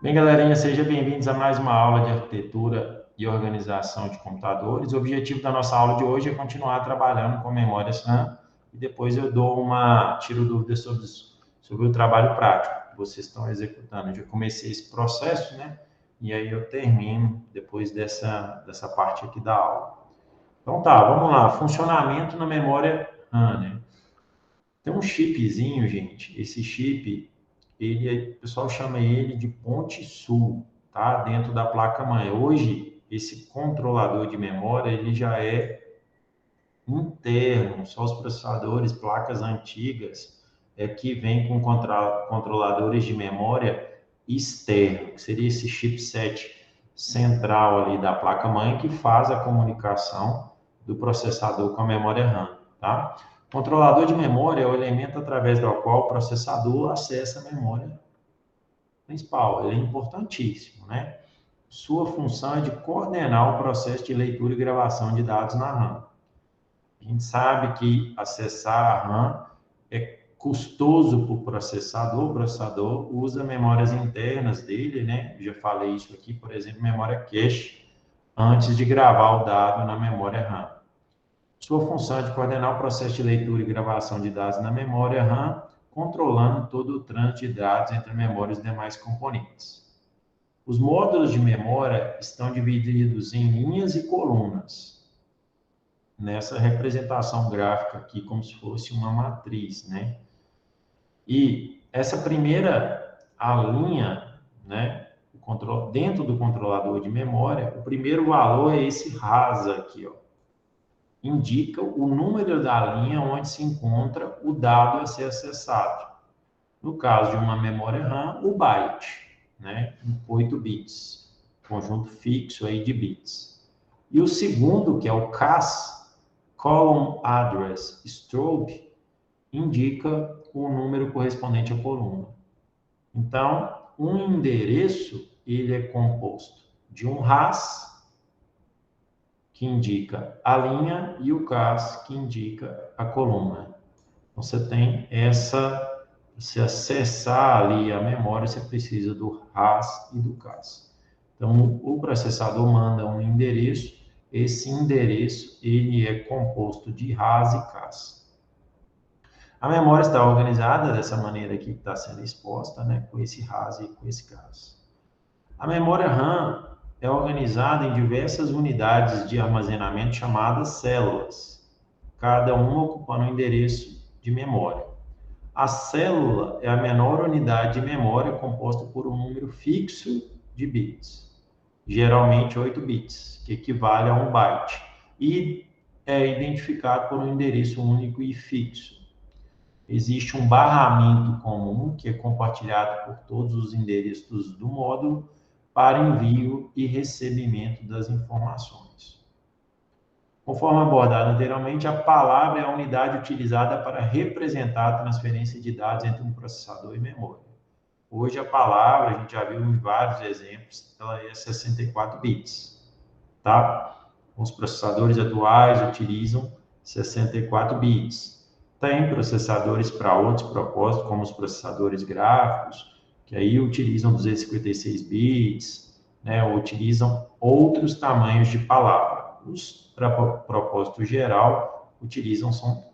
Bem, galerinha, sejam bem-vindos a mais uma aula de arquitetura e organização de computadores. O objetivo da nossa aula de hoje é continuar trabalhando com memórias RAM e depois eu tiro dúvidas sobre o trabalho prático que vocês estão executando. Eu já comecei esse processo, né? E aí eu termino depois dessa parte aqui da aula. Então tá, vamos lá. Funcionamento na memória RAM, né? Tem um chipzinho, gente. Esse chip, o pessoal chama ele de ponte sul, tá? Dentro da placa-mãe. Hoje, esse controlador de memória, ele já é interno, só os processadores, placas antigas, que vêm com controladores de memória externo, que seria esse chipset central ali da placa-mãe que faz a comunicação do processador com a memória RAM, tá? Controlador de memória é o elemento através do qual o processador acessa a memória principal. Ele é importantíssimo, né? Sua função é de coordenar o processo de leitura e gravação de dados na RAM. A gente sabe que acessar a RAM é custoso para o processador usa memórias internas dele, né? Eu já falei isso aqui, por exemplo, memória cache, antes de gravar o dado na memória RAM. Sua função é de coordenar o processo de leitura e gravação de dados na memória RAM, controlando todo o trânsito de dados entre a memória e os demais componentes. Os módulos de memória estão divididos em linhas e colunas, nessa representação gráfica aqui, como se fosse uma matriz, né? E essa primeira, a linha, né? Dentro do controlador de memória, o primeiro valor é esse rasa aqui, ó. Indica o número da linha onde se encontra o dado a ser acessado. No caso de uma memória RAM, o byte, né? 8 bits, conjunto fixo aí de bits. E o segundo, que é o CAS, Column Address Strobe, indica o número correspondente à coluna. Então, um endereço, ele é composto de um RAS, que indica a linha, e o CAS, que indica a coluna. Então, você tem se acessar ali a memória, você precisa do RAS e do CAS. Então, o processador manda um endereço, esse endereço ele é composto de RAS e CAS. A memória está organizada dessa maneira aqui que está sendo exposta, né, com esse RAS e com esse CAS. A memória RAM é organizada em diversas unidades de armazenamento chamadas células, cada uma ocupando um endereço de memória. A célula é a menor unidade de memória composta por um número fixo de bits, geralmente 8 bits, que equivale a 1 byte, e é identificado por um endereço único e fixo. Existe um barramento comum, que é compartilhado por todos os endereços do módulo, para envio e recebimento das informações. Conforme abordado anteriormente, a palavra é a unidade utilizada para representar a transferência de dados entre um processador e memória. Hoje a palavra, a gente já viu em vários exemplos, ela é 64 bits, tá? Os processadores atuais utilizam 64 bits. Tem processadores para outros propósitos, como os processadores gráficos, que aí utilizam 256 bits, né? Ou utilizam outros tamanhos de palavra. Os para propósito geral utilizam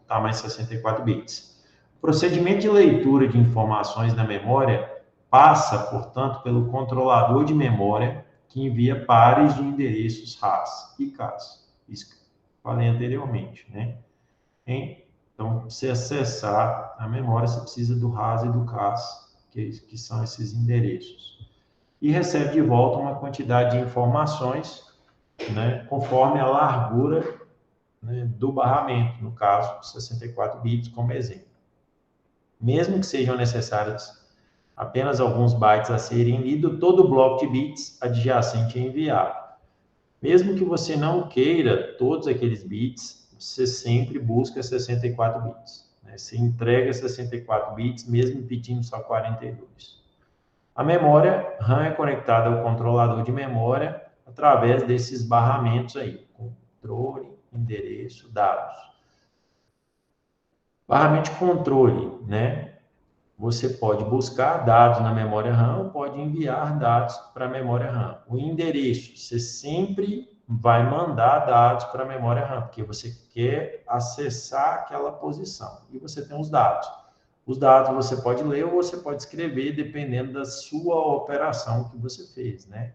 tamanho 64 bits. O procedimento de leitura de informações na memória passa, portanto, pelo controlador de memória que envia pares de endereços RAS e CAS. Isso que falei anteriormente, né? Então, para você acessar a memória, você precisa do RAS e do CAS, que são esses endereços. E recebe de volta uma quantidade de informações, né, conforme a largura, né, do barramento, no caso, 64 bits como exemplo. Mesmo que sejam necessários apenas alguns bytes a serem lidos, todo o bloco de bits adjacente é enviado. Mesmo que você não queira todos aqueles bits, você sempre busca 64 bits. Né? Você entrega 64 bits, mesmo pedindo só 42. A memória RAM é conectada ao controlador de memória através desses barramentos aí, controle, endereço, dados. Barramento de controle, né? você pode buscar dados na memória RAM ou pode enviar dados para a memória RAM. O endereço, você sempre vai mandar dados para a memória RAM, porque você quer acessar aquela posição. E você tem os dados. Os dados você pode ler ou você pode escrever, dependendo da sua operação que você fez, né?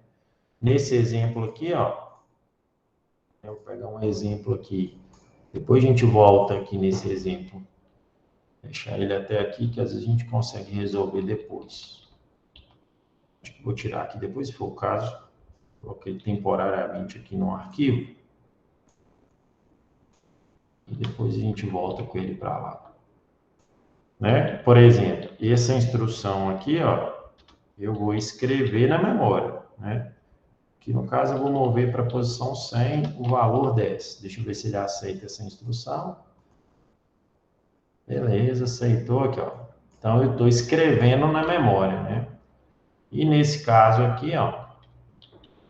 Nesse exemplo aqui, ó, eu vou pegar um exemplo aqui. Depois a gente volta aqui nesse exemplo. Deixar ele até aqui, que às vezes a gente consegue resolver depois. Acho que vou tirar aqui depois, se for o caso. Coloquei temporariamente aqui no arquivo. E depois a gente volta com ele para lá. Né? Por exemplo, essa instrução aqui, ó, eu vou escrever na memória, né? Que no caso eu vou mover para a posição 100, o valor 10. Deixa eu ver se ele aceita essa instrução. Beleza, aceitou aqui, ó. Então eu estou escrevendo na memória, né? E nesse caso aqui, ó,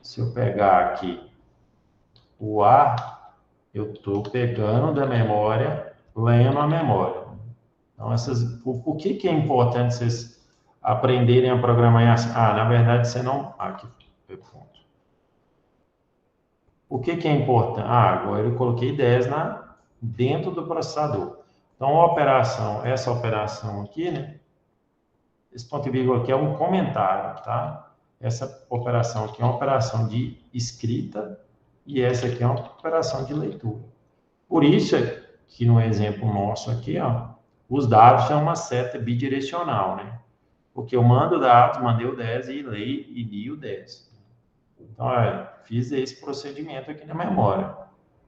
se eu pegar aqui o A, eu estou pegando da memória, lendo a memória. Então, por que é importante vocês aprenderem a programar assim? Ah, na verdade, você não... Aqui, ponto. O que é importante? Ah, agora eu coloquei 10 dentro do processador. Então, essa operação aqui, né? Esse ponto e vírgula aqui é um comentário, tá? Essa operação aqui é uma operação de escrita e essa aqui é uma operação de leitura. Por isso que no exemplo nosso aqui, ó, os dados são uma seta bidirecional, né? Porque eu mando dados, mandei o 10 e li o 10. Então, olha, fiz esse procedimento aqui na memória.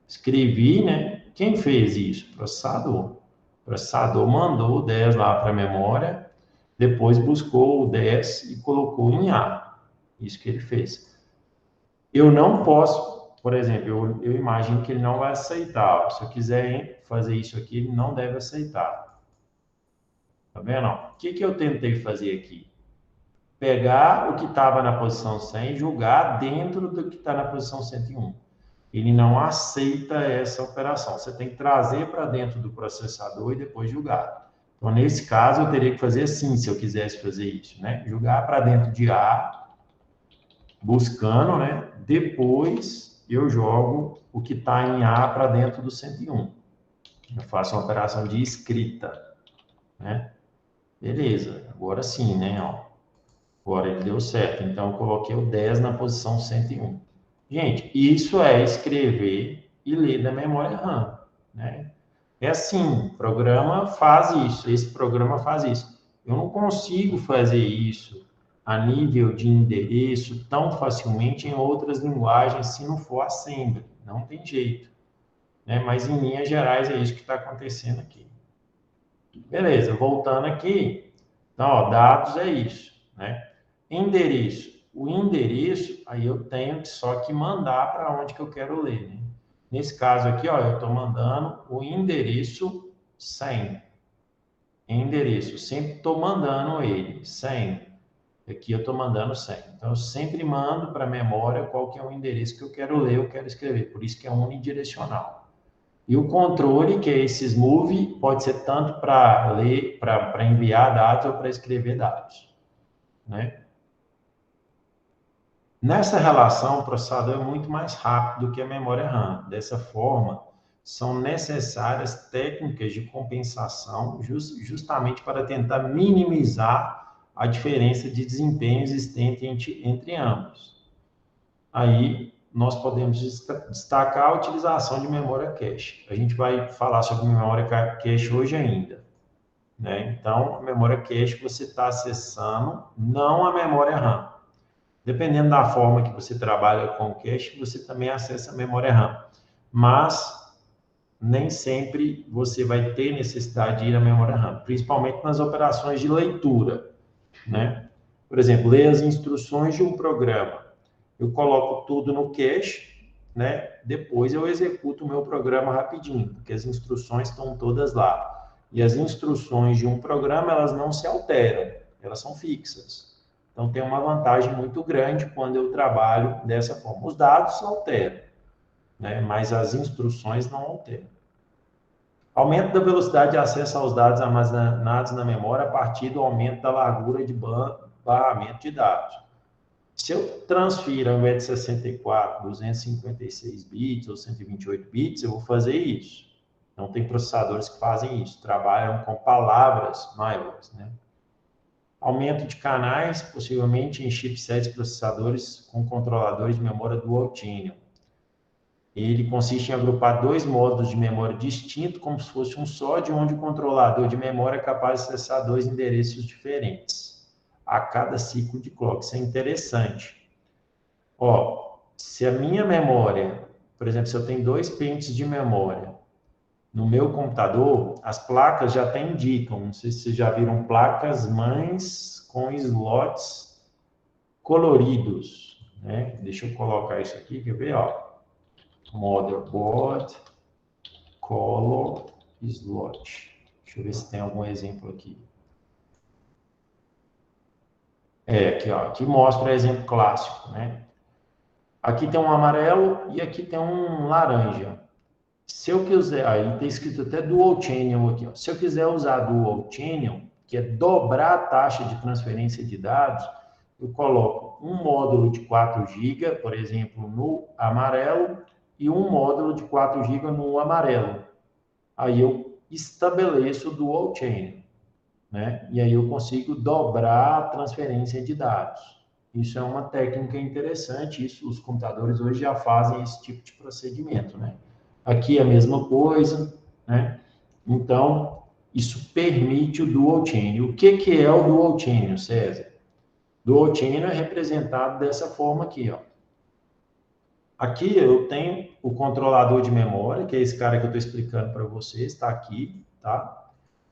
Escrevi, né? Quem fez isso? O processador. O processador mandou o 10 lá para a memória, depois buscou o 10 e colocou em A. Isso que ele fez. Eu não posso, por exemplo, eu imagino que ele não vai aceitar. Se eu quiser fazer isso aqui, ele não deve aceitar. Tá vendo? O que eu tentei fazer aqui? Pegar o que estava na posição 100 e jogar dentro do que está na posição 101. Ele não aceita essa operação. Você tem que trazer para dentro do processador e depois jogar. Então, nesse caso, eu teria que fazer assim, se eu quisesse fazer isso, né? Jogar para dentro de A, buscando, né? Depois, eu jogo o que está em A para dentro do 101. Eu faço uma operação de escrita, né? Beleza, agora sim, né? Ó. Agora ele deu certo. Então, eu coloquei o 10 na posição 101. Gente, isso é escrever e ler da memória RAM, né? É assim, o programa faz isso, esse programa faz isso. Eu não consigo fazer isso a nível de endereço tão facilmente em outras linguagens se não for assembly. Não tem jeito, né? Mas em linhas gerais é isso que está acontecendo aqui. Beleza, voltando aqui. Então, ó, dados é isso, né? Endereço. O endereço, aí eu tenho só que mandar para onde que eu quero ler, né? Nesse caso aqui, ó, eu estou mandando o endereço 100. Endereço, sempre estou mandando ele, 100. Aqui eu estou mandando 100. Então, eu sempre mando para a memória qual que é o endereço que eu quero ler, eu quero escrever. Por isso que é unidirecional. E o controle, que é esses move, pode ser tanto para ler, para enviar dados ou para escrever dados, né? Nessa relação, o processador é muito mais rápido do que a memória RAM. Dessa forma, são necessárias técnicas de compensação justamente para tentar minimizar a diferença de desempenho existente entre ambos. Aí, nós podemos destacar a utilização de memória cache. A gente vai falar sobre memória cache hoje ainda, né? Então, a memória cache você está acessando, não a memória RAM. Dependendo da forma que você trabalha com o cache, você também acessa a memória RAM. Mas nem sempre você vai ter necessidade de ir à memória RAM, principalmente nas operações de leitura, né? Por exemplo, ler as instruções de um programa. Eu coloco tudo no cache, né? Depois eu executo o meu programa rapidinho, porque as instruções estão todas lá. E as instruções de um programa, elas não se alteram, elas são fixas. Então, tem uma vantagem muito grande quando eu trabalho dessa forma. Os dados alteram, né? Mas as instruções não alteram. Aumento da velocidade de acesso aos dados armazenados na memória a partir do aumento da largura de barramento de dados. Se eu transfiro, ao invés de 64, 256 bits ou 128 bits, eu vou fazer isso. Não tem processadores que fazem isso, trabalham com palavras maiores, né? Aumento de canais, possivelmente em chipsets processadores com controladores de memória dual channel. Ele consiste em agrupar dois módulos de memória distintos, como se fosse um só, de onde o controlador de memória é capaz de acessar dois endereços diferentes a cada ciclo de clock. Isso é interessante. Ó, se a minha memória, por exemplo, se eu tenho 2 pentes de memória no meu computador, as placas já até indicam, não sei se vocês já viram placas mães com slots coloridos, né? Deixa eu colocar isso aqui, quer ver, ó? Motherboard color slot. Deixa eu ver se tem algum exemplo aqui. Aqui, ó, aqui mostra o exemplo clássico, né? Aqui tem um amarelo e aqui tem um laranja. Se eu quiser, aí está escrito até Dual Channel aqui, ó. Se eu quiser usar Dual Channel, que é dobrar a taxa de transferência de dados, eu coloco um módulo de 4 GB, por exemplo, no amarelo, e um módulo de 4 GB no amarelo. Aí eu estabeleço o Dual Channel, né? E aí eu consigo dobrar a transferência de dados. Isso é uma técnica interessante, isso os computadores hoje já fazem esse tipo de procedimento, né? Aqui é a mesma coisa, né? Então, isso permite o Dual Channel. O que é o Dual Channel, César? Dual Channel é representado dessa forma aqui, ó. Aqui eu tenho o controlador de memória, que é esse cara que eu estou explicando para vocês, está aqui, tá?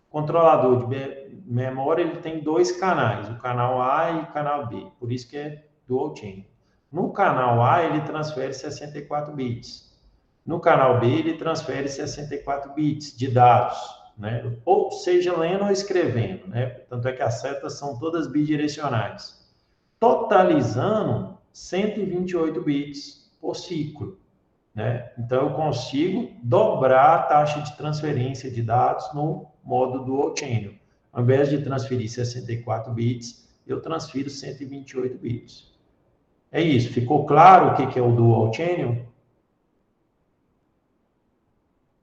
O controlador de memória, ele tem 2 canais, o canal A e o canal B, por isso que é Dual Channel. No canal A, ele transfere 64 bits. No canal B, ele transfere 64 bits de dados, né? Ou seja, lendo ou escrevendo, né? Tanto é que as setas são todas bidirecionais, totalizando 128 bits por ciclo, né? Então, eu consigo dobrar a taxa de transferência de dados no modo Dual Channel. Ao invés de transferir 64 bits, eu transfiro 128 bits. É isso. Ficou claro o que é o Dual Channel?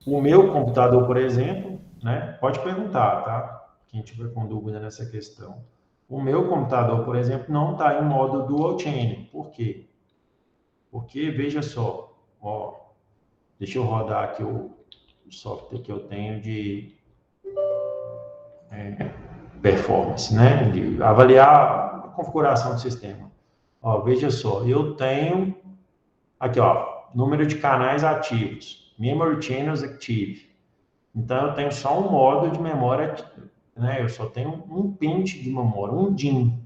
O meu computador, por exemplo, né? Pode perguntar, tá? Quem tiver com dúvida nessa questão. O meu computador, por exemplo, não está em modo Dual Channel. Por quê? Porque, veja só, ó, deixa eu rodar aqui o software que eu tenho de performance, né? De avaliar a configuração do sistema. Ó, veja só, eu tenho aqui, ó, número de canais ativos, memory channels active. Então, eu tenho só um modo de memória, né? Eu só tenho um pente de memória, um DIMM,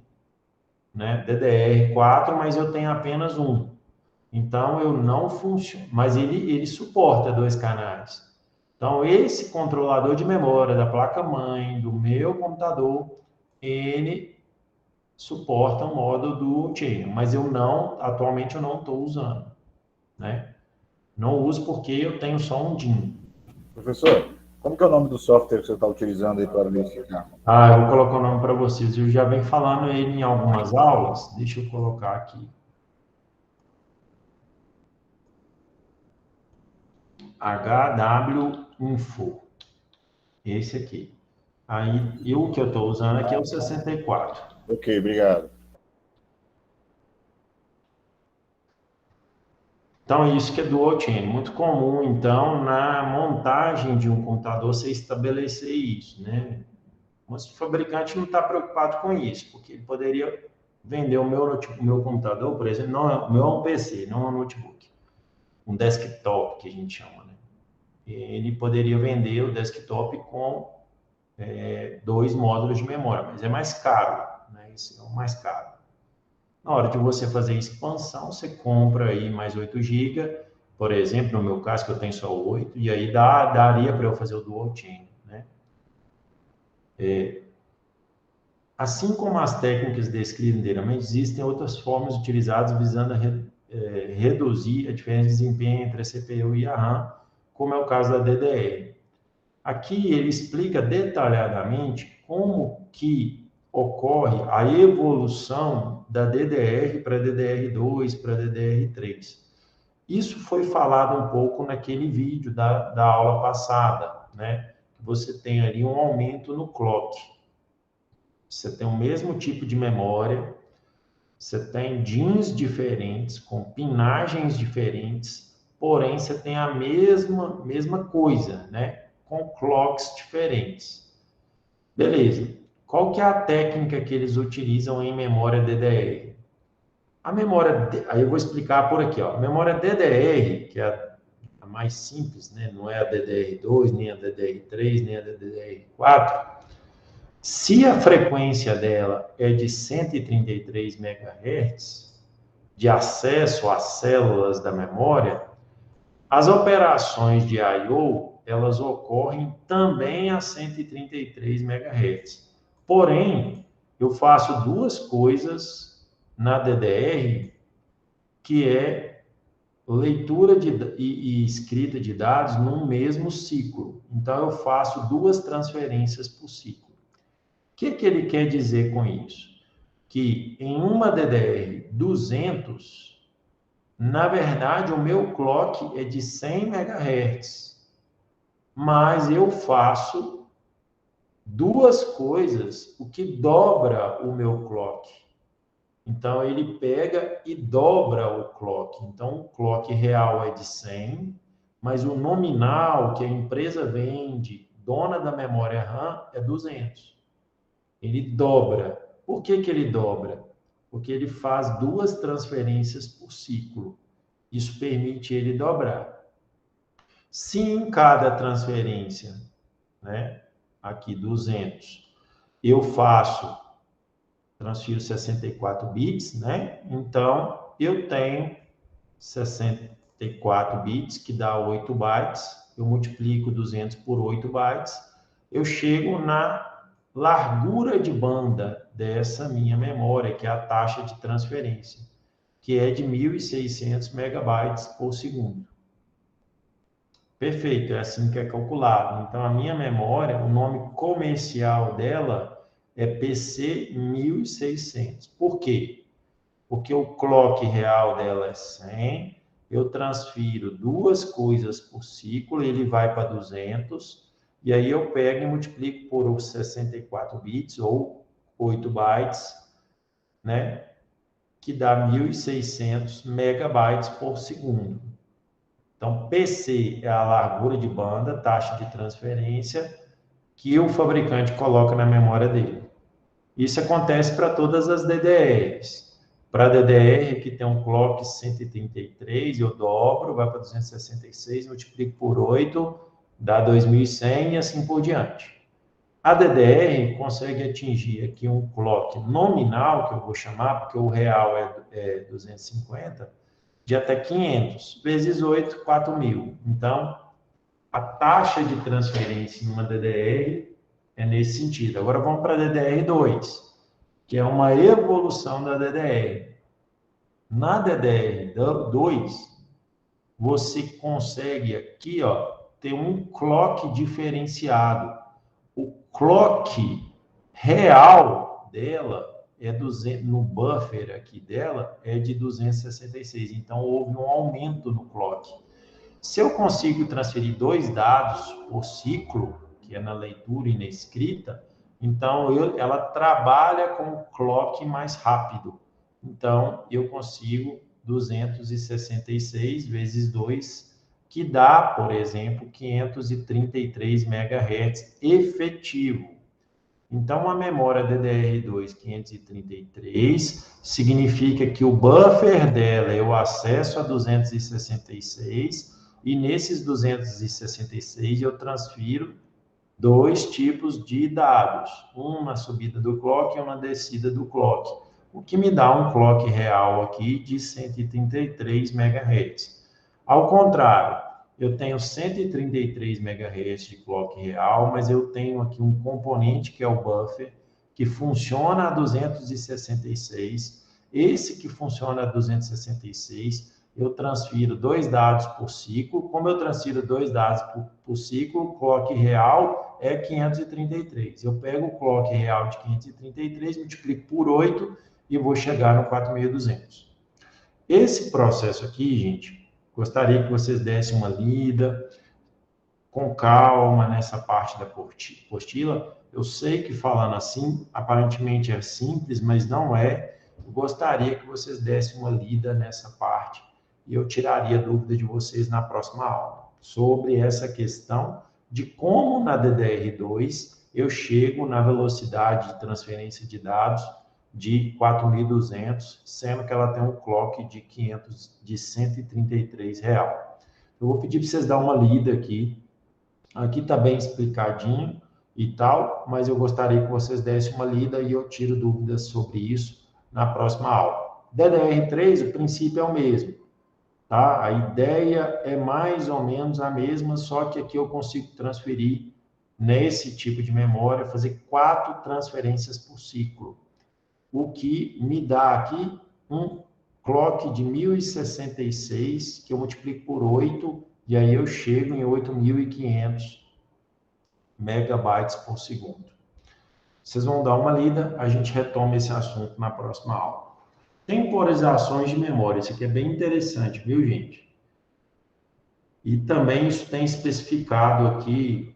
né? DDR4, mas eu tenho apenas um. Então, eu não funciona, mas ele suporta 2 canais. Então, esse controlador de memória da placa-mãe do meu computador, ele suporta o modo do channel, mas atualmente eu não estou usando, né? Não uso porque eu tenho só um DIMM. Professor, como que é o nome do software que você está utilizando aí para verificar? Eu vou colocar o nome para vocês. Eu já venho falando ele em algumas aulas. Deixa eu colocar aqui. HW Info. Esse aqui. Aí, o que eu estou usando aqui é o 64. Ok, obrigado. Então, isso que é Dual Channel. Muito comum, então, na montagem de um computador, você estabelecer isso, né? Mas o fabricante não está preocupado com isso, porque ele poderia vender o meu computador, por exemplo, não, o meu é um PC, não é um notebook. Um desktop, que a gente chama, né? Ele poderia vender o desktop com 2 módulos de memória, mas é mais caro, né? Esse é o mais caro. Na hora de você fazer expansão, você compra aí mais 8 GB, por exemplo, no meu caso, que eu tenho só 8, e aí daria para eu fazer o Dual Channel, né? Assim como as técnicas descritas anteriormente, existem outras formas utilizadas visando reduzir a diferença de desempenho entre a CPU e a RAM, como é o caso da DDR. Aqui ele explica detalhadamente como que ocorre a evolução da DDR para DDR2, para DDR3. Isso foi falado um pouco naquele vídeo da aula passada, né? Você tem ali um aumento no clock. Você tem o mesmo tipo de memória, você tem DIMMs diferentes, com pinagens diferentes, porém você tem a mesma coisa, né? Com clocks diferentes. Beleza. Qual que é a técnica que eles utilizam em memória DDR? A memória, aí eu vou explicar por aqui, ó. A memória DDR, que é a mais simples, né? Não é a DDR2, nem a DDR3, nem a DDR4. Se a frequência dela é de 133 MHz, de acesso às células da memória, as operações de I/O, elas ocorrem também a 133 MHz. Porém, eu faço duas coisas na DDR, que é leitura e escrita de dados num mesmo ciclo. Então, eu faço duas transferências por ciclo. O que ele quer dizer com isso? Que em uma DDR 200, na verdade, o meu clock é de 100 MHz, mas eu faço duas coisas, o que dobra o meu clock. Então, ele pega e dobra o clock. Então, o clock real é de 100, mas o nominal que a empresa vende, dona da memória RAM, é 200. Ele dobra. Por que ele dobra? Porque ele faz duas transferências por ciclo. Isso permite ele dobrar. Se em cada transferência, né, aqui 200, eu transfiro 64 bits, né? Então, eu tenho 64 bits, que dá 8 bytes. Eu multiplico 200 por 8 bytes. Eu chego na largura de banda dessa minha memória, que é a taxa de transferência, que é de 1.600 megabytes por segundo. Perfeito, é assim que é calculado. Então, a minha memória, o nome comercial dela é PC 1600. Por quê? Porque o clock real dela é 100, eu transfiro duas coisas por ciclo, ele vai para 200, e aí eu pego e multiplico por 64 bits ou 8 bytes, né? Que dá 1.600 megabytes por segundo. Então, PC é a largura de banda, taxa de transferência, que o fabricante coloca na memória dele. Isso acontece para todas as DDRs. Para a DDR que tem um clock 133, eu dobro, vai para 266, multiplico por 8, dá 2.100 e assim por diante. A DDR consegue atingir aqui um clock nominal, que eu vou chamar, porque o real é 250, de até 500, vezes 8, 4.000. Então, a taxa de transferência em uma DDR é nesse sentido. Agora vamos para a DDR2, que é uma evolução da DDR. Na DDR2, você consegue aqui, ó, ter um clock diferenciado. O clock real dela é 200, no buffer aqui dela é de 266. Então, houve um aumento no clock. Se eu consigo transferir 2 dados por ciclo, que é na leitura e na escrita, então ela trabalha com o clock mais rápido. Então, eu consigo 266 vezes 2, que dá, por exemplo, 533 MHz efetivo. Então, a memória DDR2 533 significa que o buffer dela é o acesso a 266, e nesses 266 eu transfiro dois tipos de dados, um na subida do clock e um na descida do clock, o que me dá um clock real aqui de 133 MHz. Ao contrário, eu tenho 133 MHz de clock real, mas eu tenho aqui um componente que é o buffer, que funciona a 266. Esse que funciona a 266 eu transfiro 2 dados por ciclo. Como eu transfiro 2 dados por ciclo, o clock real é 533. Eu pego o clock real de 533, multiplico por 8 e vou chegar no 4.200. Esse processo aqui, gente, gostaria que vocês dessem uma lida com calma nessa parte da apostila. Eu sei que falando assim, aparentemente é simples, mas não é. Eu gostaria que vocês dessem uma lida nessa parte e eu tiraria dúvida de vocês na próxima aula sobre essa questão de como na DDR2 eu chego na velocidade de transferência de dados de 4.200, sendo que ela tem um clock de 133 real. Eu vou pedir para vocês dar uma lida aqui. Aqui está bem explicadinho e tal, mas eu gostaria que vocês dessem uma lida e eu tiro dúvidas sobre isso na próxima aula. DDR3, o princípio é o mesmo, tá? A ideia é mais ou menos a mesma, só que aqui eu consigo transferir nesse tipo de memória, fazer 4 transferências por ciclo, o que me dá aqui um clock de 1066, que eu multiplico por 8, e aí eu chego em 8.500 megabytes por segundo. Vocês vão dar uma lida, a gente retoma esse assunto na próxima aula. Temporizações de memória, isso aqui é bem interessante, viu, gente? E também isso tem especificado aqui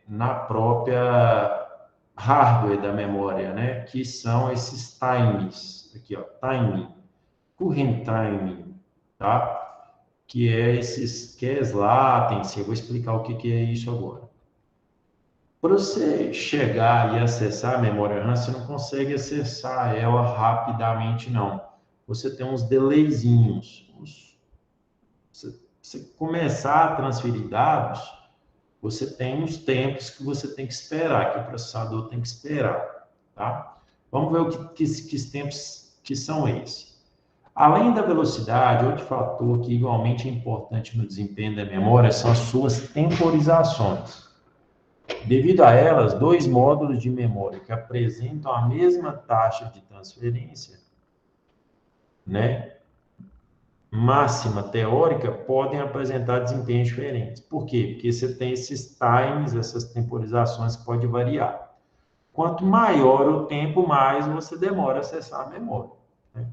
na própria hardware da memória, né? Que são esses times, aqui ó, timing, current timing, tá? Que é esses cache latency. Eu vou explicar o que é isso agora. Para você chegar e acessar a memória RAM, você não consegue acessar ela rapidamente, não. Você tem uns delayzinhos. Você começar a transferir dados, você tem uns tempos que você tem que esperar, que o processador tem que esperar, tá? Vamos ver que tempos que são esses. Além da velocidade, outro fator que igualmente é importante no desempenho da memória são as suas temporizações. Devido a elas, 2 módulos de memória que apresentam a mesma taxa de transferência, né, máxima teórica, podem apresentar desempenhos diferentes. Por quê? Porque você tem esses times, essas temporizações que podem variar. Quanto maior o tempo, mais você demora a acessar a memória, né?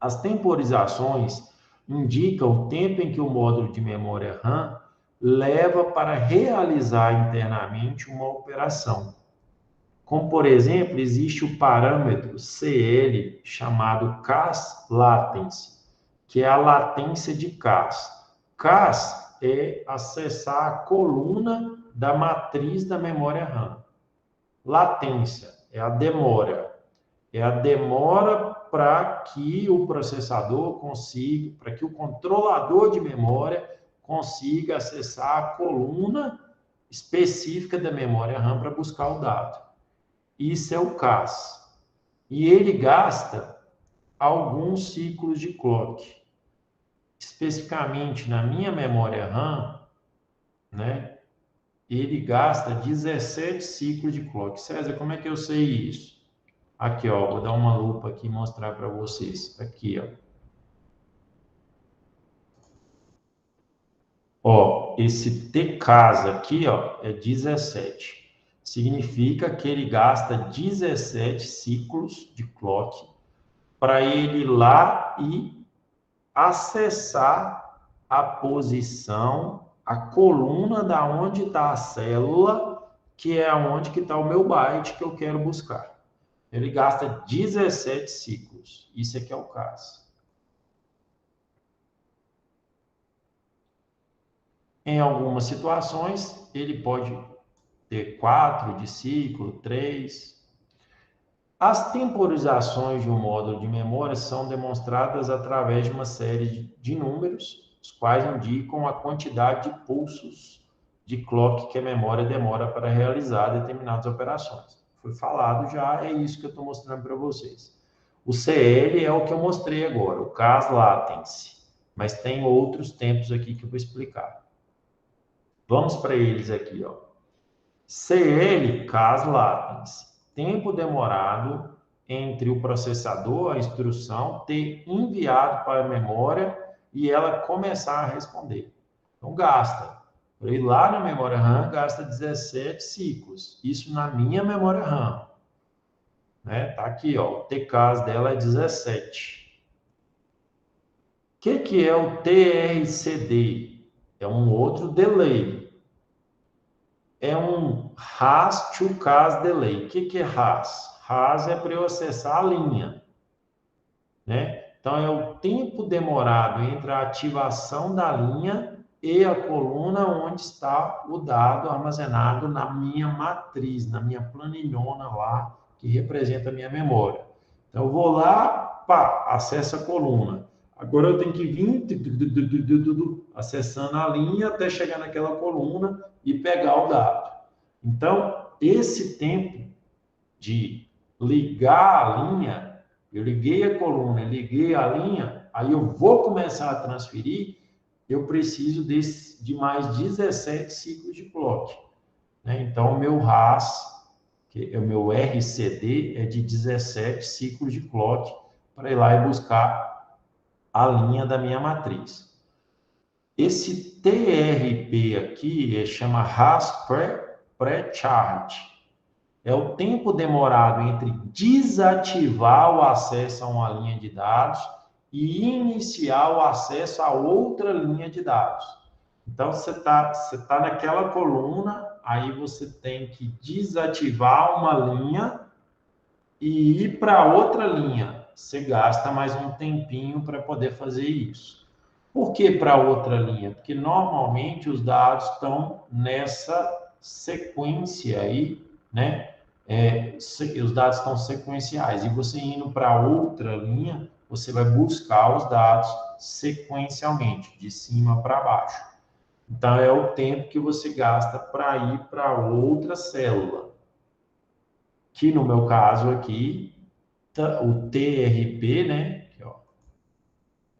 As temporizações indicam o tempo em que o módulo de memória RAM leva para realizar internamente uma operação. Como, por exemplo, existe o parâmetro CL, chamado cache latency, que é a latência de cache. Cache é acessar a coluna da matriz da memória RAM. Latência é a demora. É a demora para que o processador consiga, para que o controlador de memória consiga acessar a coluna específica da memória RAM para buscar o dado. Isso é o cache. E ele gasta alguns ciclos de clock. Especificamente na minha memória RAM, né, ele gasta 17 ciclos de clock. César, como é que eu sei isso? Aqui, ó, vou dar uma lupa aqui e mostrar para vocês. Aqui, ó. Ó, esse Tcasa aqui, ó, é 17. Significa que ele gasta 17 ciclos de clock para ele ir lá e acessar a posição, a coluna da onde está a célula, que é onde que está o meu byte que eu quero buscar. Ele gasta 17 ciclos. Isso aqui é o caso. Em algumas situações, ele pode ter 4 de ciclo, 3. As temporizações de um módulo de memória são demonstradas através de uma série de números, os quais indicam a quantidade de pulsos de clock que a memória demora para realizar determinadas operações. Foi falado já, é isso que eu estou mostrando para vocês. O CL é o que eu mostrei agora, o cache latency, mas tem outros tempos aqui que eu vou explicar. Vamos para eles aqui, ó. CL, cache latency, tempo demorado entre o processador, a instrução, ter enviado para a memória e ela começar a responder. Então, gasta. Para ir lá na memória RAM, gasta 17 ciclos. Isso na minha memória RAM. Né? Tá aqui, ó, o TCAS dela é 17. O que é o TRCD? É um outro delay. É um RAS to CAS delay. O que é RAS? RAS é para eu acessar a linha. Né? Então, é o tempo demorado entre a ativação da linha e a coluna onde está o dado armazenado na minha matriz, na minha planilhona lá, que representa a minha memória. Então, eu vou lá, pá, acesso a coluna. Agora eu tenho que vir acessando a linha até chegar naquela coluna e pegar o dado. Então, esse tempo de ligar a linha, eu liguei a coluna, liguei a linha, aí eu vou começar a transferir, eu preciso de mais 17 ciclos de clock. Né? Então, o meu RAS, que é o meu RCD, é de 17 ciclos de clock para ir lá e buscar a linha da minha matriz. Esse TRP aqui chama RAS Pre-Charge. É o tempo demorado entre desativar o acesso a uma linha de dados e iniciar o acesso a outra linha de dados. Então, você tá naquela coluna, aí você tem que desativar uma linha e ir para outra linha. Você gasta mais um tempinho para poder fazer isso. Por que para outra linha? Porque normalmente os dados estão nessa sequência aí, né? Os dados estão sequenciais. E você indo para outra linha, você vai buscar os dados sequencialmente, de cima para baixo. Então, é o tempo que você gasta para ir para outra célula. Que no meu caso aqui, o TRP, né? Aqui, ó,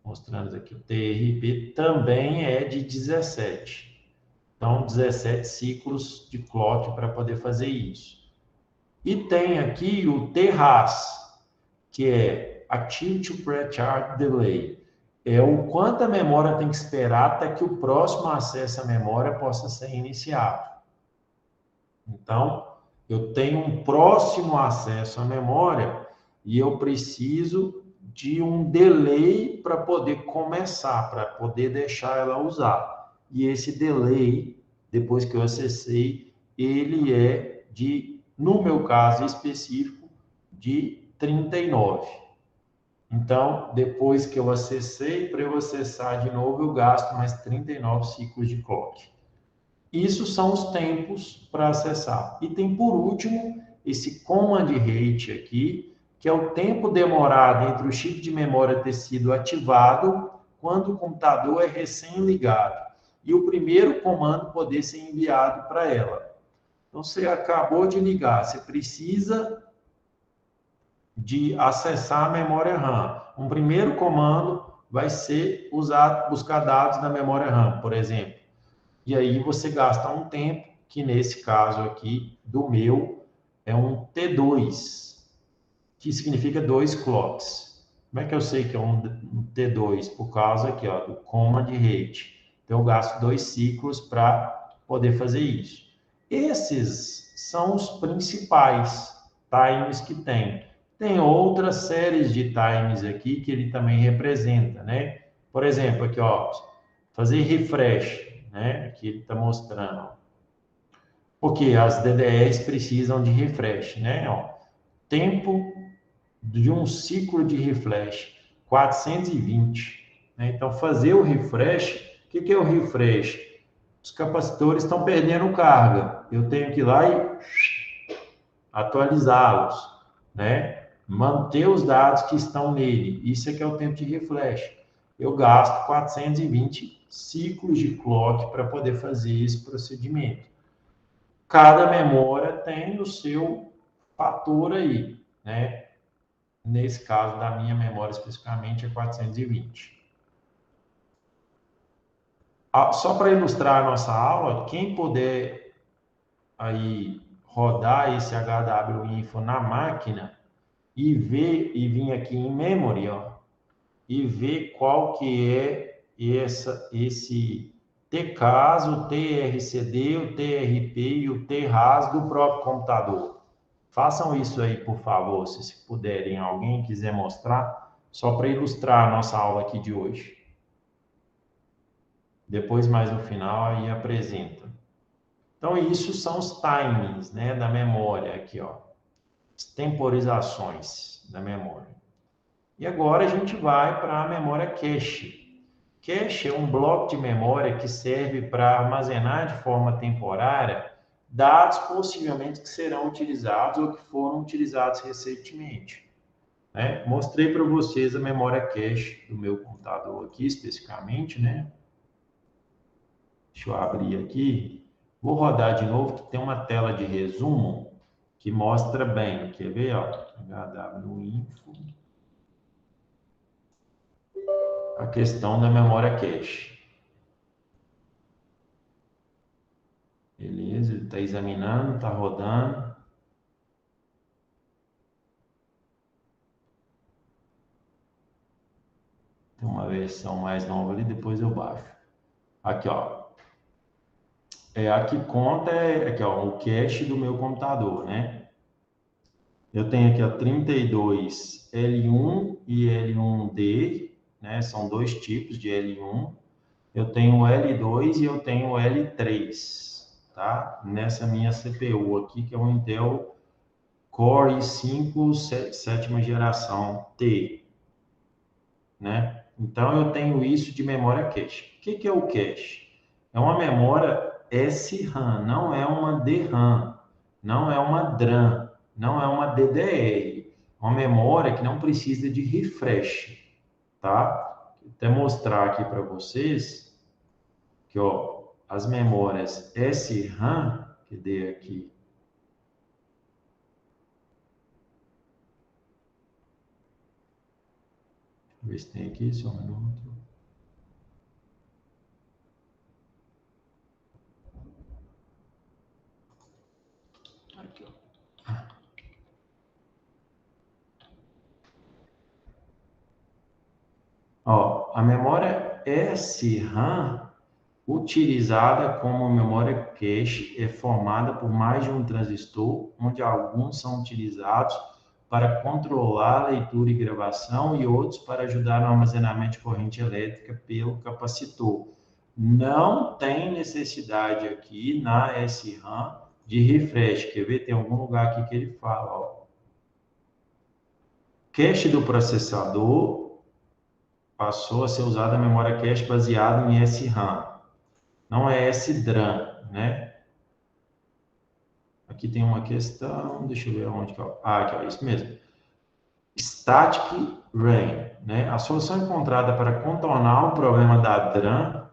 mostrando aqui, o TRP também é de 17. Então, 17 ciclos de clock para poder fazer isso. E tem aqui o TRAS, que é Active to Pre-Charge Delay. É o quanto a memória tem que esperar até que o próximo acesso à memória possa ser iniciado. Então, eu tenho um próximo acesso à memória e eu preciso de um delay para poder começar, para poder deixar ela usar. E esse delay, depois que eu acessei, ele é no meu caso específico, de 39. Então, depois que eu acessei, para eu acessar de novo, eu gasto mais 39 ciclos de clock. Isso são os tempos para acessar. E tem, por último, esse command rate aqui, que é o tempo demorado entre o chip de memória ter sido ativado quando o computador é recém-ligado e o primeiro comando poder ser enviado para ela. Então, você acabou de ligar, você precisa de acessar a memória RAM. Um primeiro comando vai ser buscar dados da memória RAM, por exemplo. E aí você gasta um tempo, que nesse caso aqui, do meu, é um T2, que significa 2 clocks. Como é que eu sei que é um T2? Por causa aqui, ó, do command rate. Então, eu gasto 2 ciclos para poder fazer isso. Esses são os principais times que tem. Tem outras séries de times aqui que ele também representa, né? Por exemplo, aqui, ó, fazer refresh, né? Aqui ele está mostrando. Porque as DDRs precisam de refresh, né? Ó, tempo de um ciclo de refresh, 420. Né? Então, fazer o refresh, o que é o refresh? Os capacitores estão perdendo carga. Eu tenho que ir lá e atualizá-los, né? Manter os dados que estão nele. Isso é que é o tempo de refresh. Eu gasto 420 ciclos de clock para poder fazer esse procedimento. Cada memória tem o seu fator aí, né? Nesse caso da minha memória especificamente é 420. Só para ilustrar a nossa aula, quem puder aí rodar esse HW Info na máquina e vir aqui em memory, ó, e ver qual que é esse TCAS, o TRCD, o TRP e o TRAS do próprio computador. Façam isso aí, por favor, se puderem. Alguém quiser mostrar, só para ilustrar a nossa aula aqui de hoje. Depois, mais no final, aí apresenta. Então, isso são os timings, né, da memória aqui, ó. As temporizações da memória. E agora a gente vai para a memória cache. Cache é um bloco de memória que serve para armazenar de forma temporária dados possivelmente que serão utilizados ou que foram utilizados recentemente. Né? Mostrei para vocês a memória cache do meu computador aqui, especificamente, né? Deixa eu abrir aqui. Vou rodar de novo, que tem uma tela de resumo que mostra bem. Quer ver? Ó? HWInfo. A questão da memória cache. Beleza, ele está examinando, está rodando. Tem uma versão mais nova ali, depois eu baixo. Aqui, ó. Aqui conta aqui, ó, o cache do meu computador, né? Eu tenho aqui, ó, 32 L1 e L1D, né? São dois tipos de L1. Eu tenho o L2 e eu tenho o L3, tá? Nessa minha CPU aqui, que é um Intel Core i5 sétima geração T, né? Então, eu tenho isso de memória cache. O que é o cache? É uma memória SRAM, não é uma DRAM, não é uma DRAM, não é uma DDR. É uma memória que não precisa de refresh, tá? Vou até mostrar aqui para vocês que, ó, as memórias SRAM, que dei aqui, ver se tem aqui, só um minuto. Aqui, ó. Ó, a memória SRAM utilizada como memória cache é formada por mais de um transistor, onde alguns são utilizados para controlar a leitura e gravação e outros para ajudar no armazenamento de corrente elétrica pelo capacitor. Não tem necessidade aqui na SRAM de refresh. Quer ver? Tem algum lugar aqui que ele fala, ó. Cache do processador passou a ser usada a memória cache baseada em SRAM. Não é SDRAM, né? Aqui tem uma questão, deixa eu ver onde que é. Aqui, ó, isso mesmo. Static RAM, né? A solução encontrada para contornar o problema da DRAM,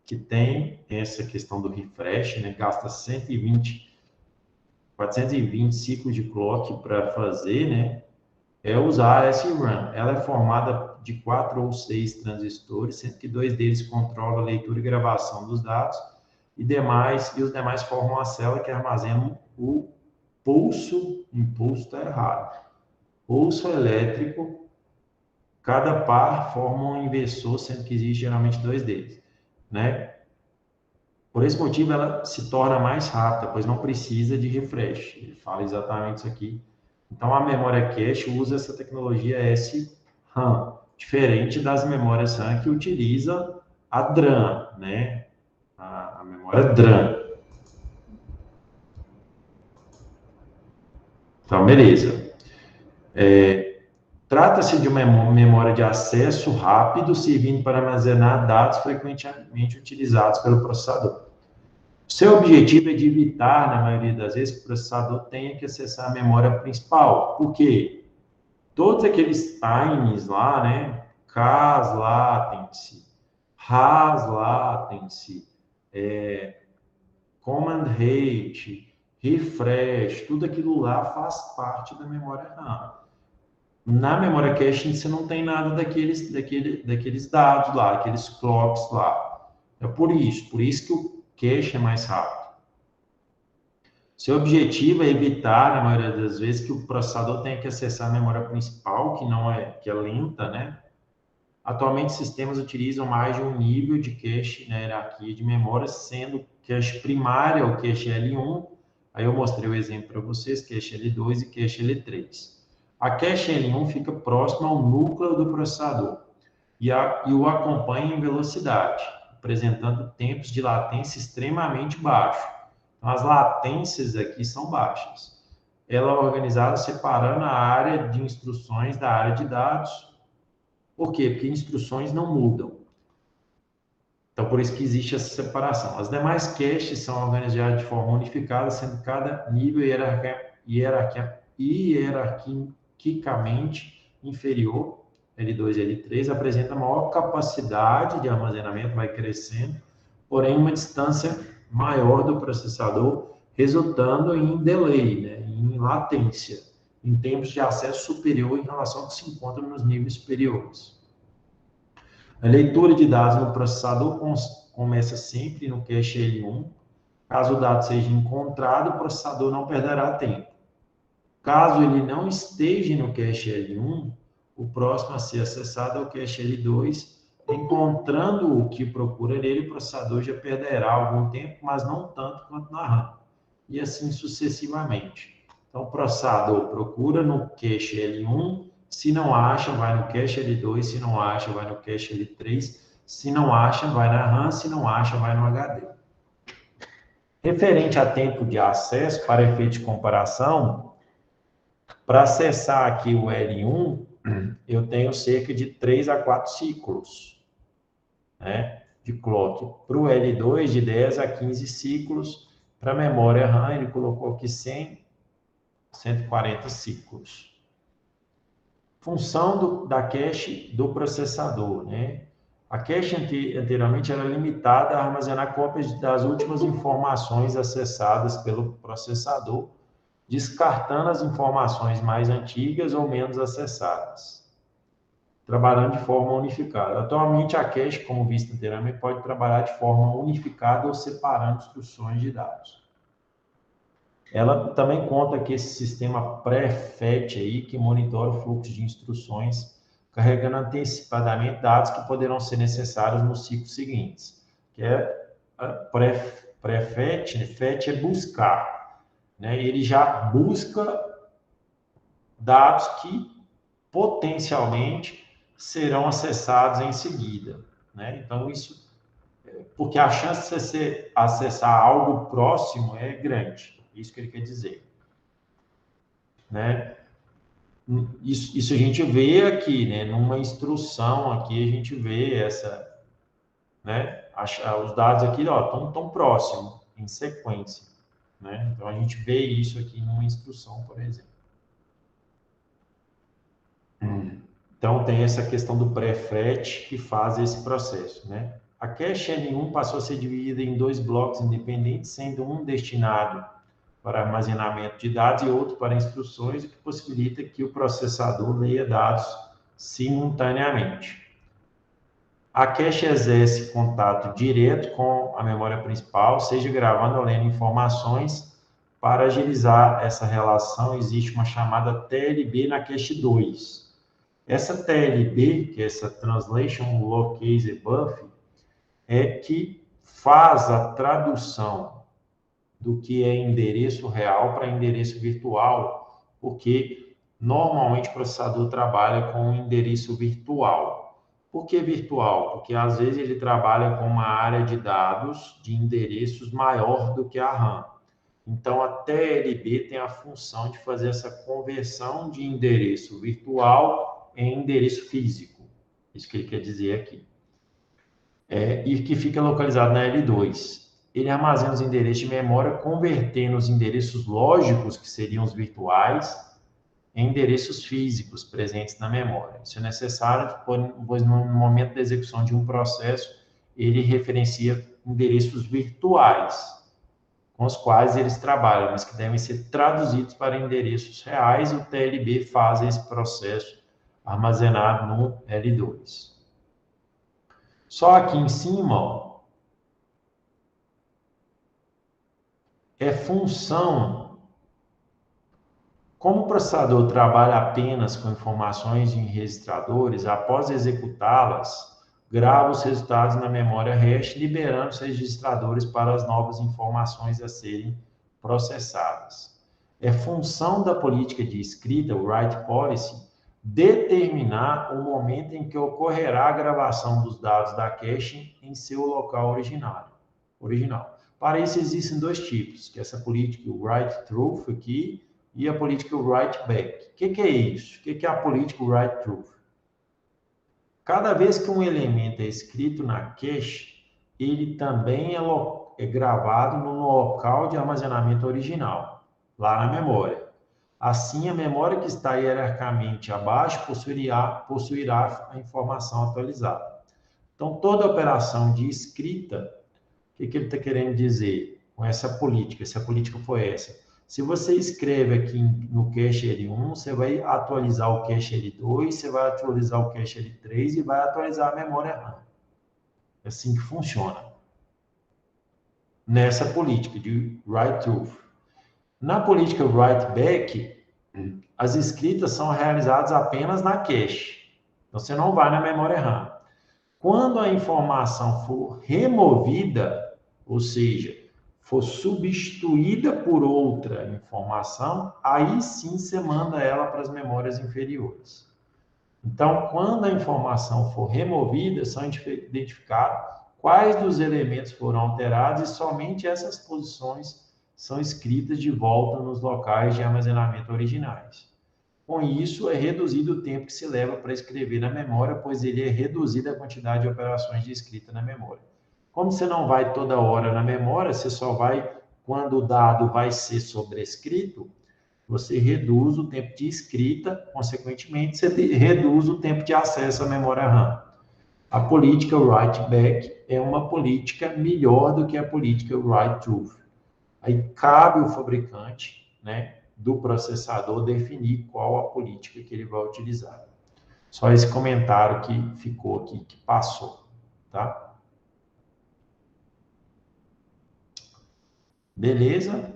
que tem essa questão do refresh, né? Gasta 420 ciclos de clock para fazer, né? É usar a SRAM. Ela é formada de 4 ou 6 transistores, sendo que 2 deles controlam a leitura e gravação dos dados, e os demais formam a célula que armazena o pulso, impulso está errado, pulso elétrico. Cada par forma um inversor, sendo que existe geralmente 2 deles, né? Por esse motivo, ela se torna mais rápida, pois não precisa de refresh. Ele fala exatamente isso aqui. Então, a memória cache usa essa tecnologia SRAM, diferente das memórias RAM que utiliza a DRAM, né? A memória DRAM. Então, beleza. Trata-se de uma memória de acesso rápido, servindo para armazenar dados frequentemente utilizados pelo processador. Seu objetivo é de evitar, na maioria das vezes, que o processador tenha que acessar a memória principal. Por quê? Todos aqueles times lá, né? CAS latency, RAS latency, command rate, refresh, tudo aquilo lá faz parte da memória RAM. Na memória cache, você não tem nada daqueles dados lá, aqueles clocks lá. É por isso que o cache é mais rápido. Seu objetivo é evitar, na maioria das vezes, que o processador tenha que acessar a memória principal, que é lenta, né? Atualmente, sistemas utilizam mais de um nível de cache na hierarquia de memória, sendo cache primária o cache L1. Aí eu mostrei o exemplo para vocês, cache L2 e cache L3. A cache L1 fica próxima ao núcleo do processador e o acompanha em velocidade, apresentando tempos de latência extremamente baixos. Então, as latências aqui são baixas. Ela é organizada separando a área de instruções da área de dados. Por quê? Porque instruções não mudam. Então, por isso que existe essa separação. As demais caches são organizadas de forma unificada, sendo cada nível hierarquicamente inferior, L2 e L3, apresenta maior capacidade de armazenamento, vai crescendo, porém uma distância maior do processador, resultando em delay, né, em latência, em tempos de acesso superior em relação ao que se encontra nos níveis superiores. A leitura de dados no processador começa sempre no cache L1. Caso o dado seja encontrado, o processador não perderá tempo. Caso ele não esteja no cache L1, o próximo a ser acessado é o cache L2. Encontrando o que procura nele, o processador já perderá algum tempo, mas não tanto quanto na RAM. E assim sucessivamente. Então, o processador procura no cache L1, se não acha, vai no cache L2, se não acha, vai no cache L3, se não acha, vai na RAM, se não acha, vai no HD. Referente a tempo de acesso, para efeito de comparação, para acessar aqui o L1, eu tenho cerca de 3 a 4 ciclos, né, de clock. Para o L2, de 10 a 15 ciclos. Para a memória RAM, ele colocou aqui 140 ciclos. Função da cache do processador, né? A cache anteriormente era limitada a armazenar cópias das últimas informações acessadas pelo processador, descartando as informações mais antigas ou menos acessadas, trabalhando de forma unificada. Atualmente, a cache, como visto anteriormente, pode trabalhar de forma unificada ou separando instruções de dados. Ela também conta que esse sistema pré-fetch aí, que monitora o fluxo de instruções, carregando antecipadamente dados que poderão ser necessários nos ciclos seguintes. Que é pré-fetch, né? Fetch é buscar, né? Ele já busca dados que potencialmente serão acessados em seguida, né? Então, isso, porque a chance de você acessar algo próximo é grande. Isso que ele quer dizer, né? Isso a gente vê aqui, né? Numa instrução aqui a gente vê essa, né? Os dados aqui, ó, tão próximos, em sequência, né? Então a gente vê isso aqui numa instrução, por exemplo. Então tem essa questão do pré-fetch que faz esse processo, né? A cache L1 passou a ser dividida em 2 blocos independentes, sendo um destinado para armazenamento de dados e outro para instruções, o que possibilita que o processador leia dados simultaneamente. A cache exerce contato direto com a memória principal, seja gravando ou lendo informações. Para agilizar essa relação, existe uma chamada TLB na cache 2. Essa TLB, que é essa Translation Locase Buff, é que faz a tradução do que é endereço real para endereço virtual, porque normalmente o processador trabalha com um endereço virtual. Por que virtual? Porque às vezes ele trabalha com uma área de dados de endereços maior do que a RAM. Então, a TLB tem a função de fazer essa conversão de endereço virtual em endereço físico. Isso que ele quer dizer aqui. E que fica localizado na L2. Ele armazena os endereços de memória, convertendo os endereços lógicos, que seriam os virtuais, em endereços físicos presentes na memória. Isso é necessário, pois no momento da execução de um processo, ele referencia endereços virtuais, com os quais eles trabalham, mas que devem ser traduzidos para endereços reais. O TLB faz esse processo armazenado no L2. Só aqui em cima, ó, é função. Como o processador trabalha apenas com informações em registradores, após executá-las, grava os resultados na memória hash, liberando os registradores para as novas informações a serem processadas. É função da política de escrita, o write policy, determinar o momento em que ocorrerá a gravação dos dados da cache em seu local original. Para isso existem dois tipos, que é essa política, o write truth aqui, e a política write back. O que é isso? O que é a política write truth? Cada vez que um elemento é escrito na cache, ele também é gravado no local de armazenamento original, lá na memória. Assim, a memória que está hierarquicamente abaixo possuirá a informação atualizada. Então, toda operação de escrita, o que ele está querendo dizer com essa política? Se a política foi essa. Se você escreve aqui no cache L1, você vai atualizar o cache L2, você vai atualizar o cache L3 e vai atualizar a memória RAM. É assim que funciona. Nessa política de write truth. Na política write back, as escritas são realizadas apenas na cache. Então, você não vai na memória RAM. Quando a informação for removida, ou seja, for substituída por outra informação, aí sim você manda ela para as memórias inferiores. Então, quando a informação for removida, são identificados quais dos elementos foram alterados e somente essas posições são escritas de volta nos locais de armazenamento originais. Com isso, é reduzido o tempo que se leva para escrever na memória, pois ele é reduzida a quantidade de operações de escrita na memória. Como você não vai toda hora na memória, você só vai quando o dado vai ser sobrescrito, você reduz o tempo de escrita, consequentemente, você reduz o tempo de acesso à memória RAM. A política write back é uma política melhor do que a política write truth. Aí cabe ao fabricante, né, do processador definir qual a política que ele vai utilizar. Só esse comentário que ficou aqui, que passou, tá? Beleza?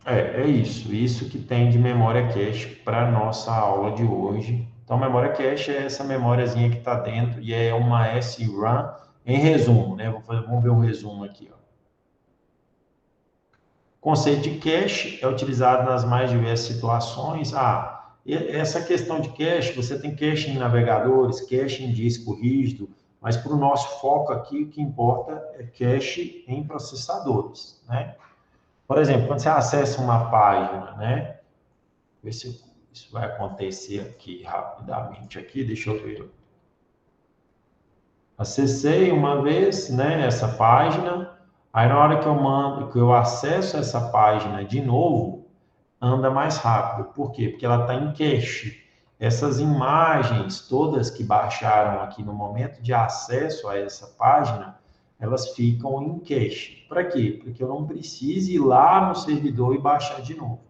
É isso. Isso que tem de memória cache para nossa aula de hoje. Então, memória cache é essa memóriazinha que está dentro e é uma SRAM em resumo, né? Vamos ver um resumo aqui, ó. O conceito de cache é utilizado nas mais diversas situações. Essa questão de cache, você tem cache em navegadores, cache em disco rígido, mas para o nosso foco aqui, o que importa é cache em processadores, né? Por exemplo, quando você acessa uma página, né? Ver se isso vai acontecer aqui rapidamente aqui, deixa eu ver. Acessei uma vez, né, essa página, aí na hora que eu acesso essa página de novo, anda mais rápido. Por quê? Porque ela está em cache. Essas imagens todas que baixaram aqui no momento de acesso a essa página, elas ficam em cache. Para quê? Porque eu não preciso ir lá no servidor e baixar de novo.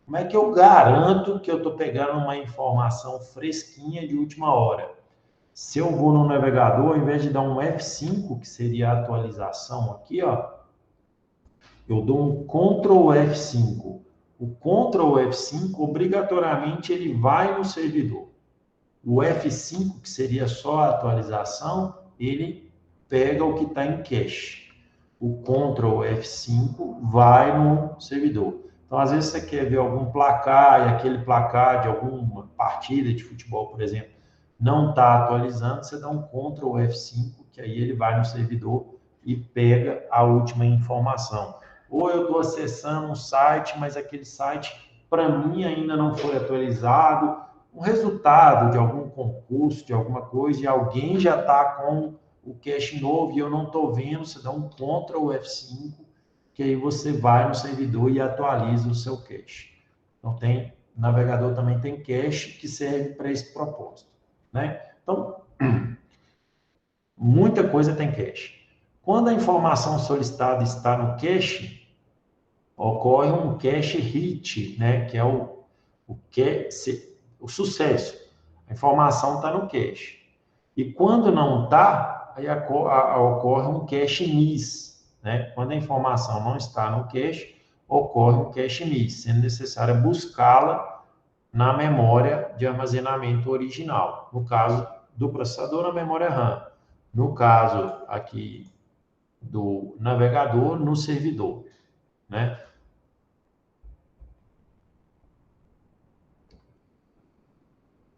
Como é que eu garanto que eu estou pegando uma informação fresquinha de última hora? Se eu vou no navegador, ao invés de dar um F5, que seria a atualização aqui, ó, eu dou um Ctrl F5. O Ctrl F5, obrigatoriamente, ele vai no servidor. O F5, que seria só a atualização, ele pega o que está em cache. O Ctrl F5 vai no servidor. Então, às vezes, você quer ver algum placar, e aquele placar de alguma partida de futebol, por exemplo, não está atualizando, você dá um Ctrl F5, que aí ele vai no servidor e pega a última informação. Ou eu estou acessando um site, mas aquele site, para mim, ainda não foi atualizado, um resultado de algum concurso, de alguma coisa, e alguém já está com o cache novo e eu não estou vendo, você dá um Ctrl F5, que aí você vai no servidor e atualiza o seu cache. Então, o navegador também tem cache que serve para esse propósito, né? Então, muita coisa tem cache. Quando a informação solicitada está no cache, ocorre um cache hit, né? Que é o sucesso. A informação está no cache. E quando não está, aí ocorre um cache miss, né? Quando a informação não está no cache, ocorre um cache miss, sendo necessário buscá-la na memória de armazenamento original. No caso do processador, na memória RAM. No caso aqui do navegador, no servidor, né?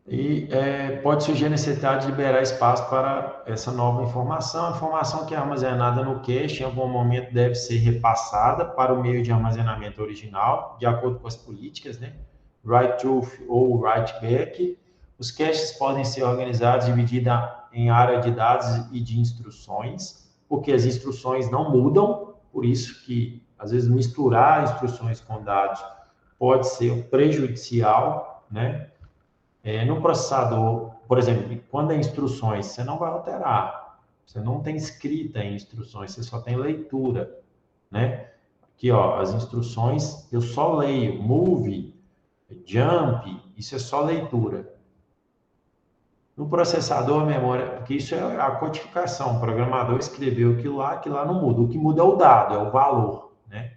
E pode surgir a necessidade de liberar espaço para essa nova informação. A informação que é armazenada no cache, em algum momento, deve ser repassada para o meio de armazenamento original, de acordo com as políticas, né? Write truth ou write back. Os caches podem ser organizados, divididos em área de dados e de instruções, porque as instruções não mudam, por isso que, às vezes, misturar instruções com dados pode ser prejudicial, né? No processador, por exemplo, quando é instruções, você não vai alterar. Você não tem escrita em instruções, você só tem leitura, né? Aqui, ó, as instruções, eu só leio. Move, jump, isso é só leitura. No processador, a memória, porque isso é a codificação. O programador escreveu aquilo lá não muda. O que muda é o dado, é o valor, né?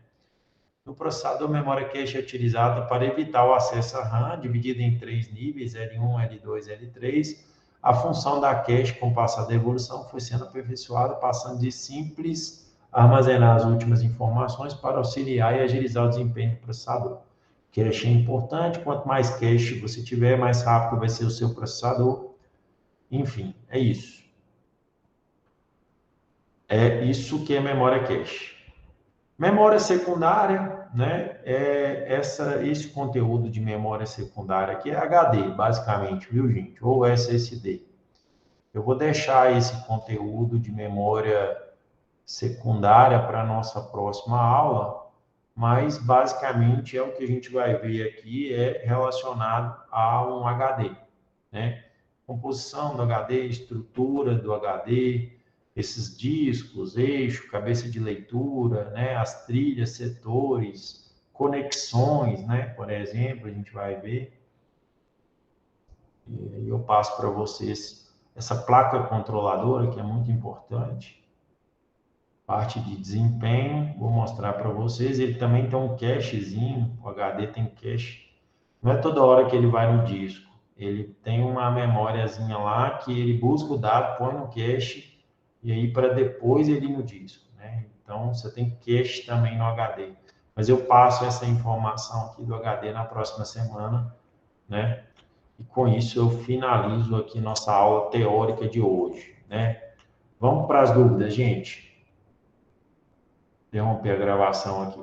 No processador, a memória cache é utilizada para evitar o acesso à RAM, dividida em 3 níveis, L1, L2, L3. A função da cache, com o passar da evolução, foi sendo aperfeiçoada, passando de simples armazenar as últimas informações para auxiliar e agilizar o desempenho do processador. Cache é importante, quanto mais cache você tiver, mais rápido vai ser o seu processador. Enfim, é isso. É isso que é memória cache. Memória secundária, né, esse conteúdo de memória secundária aqui é HD, basicamente, viu, gente? Ou SSD. Eu vou deixar esse conteúdo de memória secundária para a nossa próxima aula, mas basicamente é o que a gente vai ver aqui, é relacionado a um HD, né? Composição do HD, estrutura do HD, esses discos, eixo, cabeça de leitura, né, as trilhas, setores, conexões, né, por exemplo, a gente vai ver. E eu passo para vocês essa placa controladora, que é muito importante. Parte de desempenho, vou mostrar para vocês. Ele também tem um cachezinho, o HD tem cache. Não é toda hora que ele vai no disco. Ele tem uma memóriazinha lá que ele busca o dado, põe no cache e aí para depois ele ir no disco, né? Então você tem cache também no HD. Mas eu passo essa informação aqui do HD na próxima semana, né? E com isso eu finalizo aqui nossa aula teórica de hoje, né? Vamos para as dúvidas, gente. Interromper a gravação aqui.